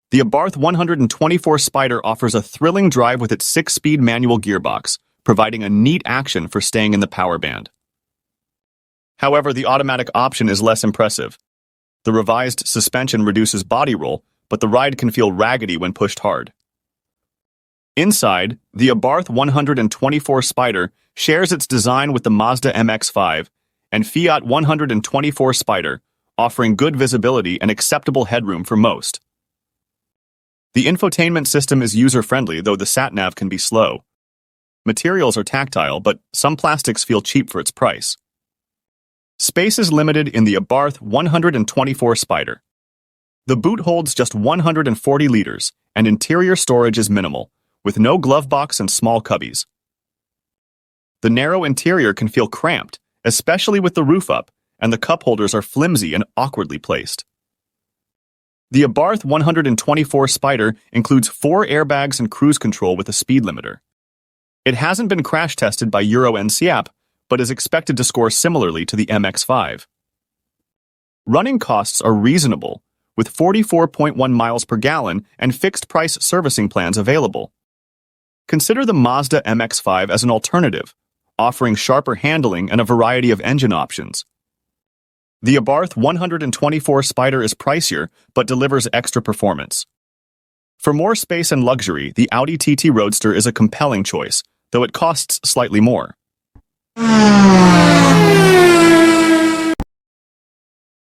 The Abarth 124 Spider offers a thrilling drive with its 6-speed manual gearbox, providing a neat action for staying in the power band. However, the automatic option is less impressive. The revised suspension reduces body roll, but the ride can feel raggedy when pushed hard. Inside, the Abarth 124 Spider shares its design with the Mazda MX-5 and Fiat 124 Spider, offering good visibility and acceptable headroom for most. The infotainment system is user-friendly, though the sat-nav can be slow. Materials are tactile, but some plastics feel cheap for its price. Space is limited in the Abarth 124 Spider. The boot holds just 140 liters, and interior storage is minimal, with no glove box and small cubbies. The narrow interior can feel cramped, especially with the roof up, and the cup holders are flimsy and awkwardly placed. The Abarth 124 Spider includes 4 airbags and cruise control with a speed limiter. It hasn't been crash tested by Euro NCAP, but is expected to score similarly to the MX-5. Running costs are reasonable, with 44.1 miles per gallon and fixed-price servicing plans available. Consider the Mazda MX-5 as an alternative, offering sharper handling and a variety of engine options. The Abarth 124 Spider is pricier, but delivers extra performance. For more space and luxury, the Audi TT Roadster is a compelling choice, though it costs slightly more.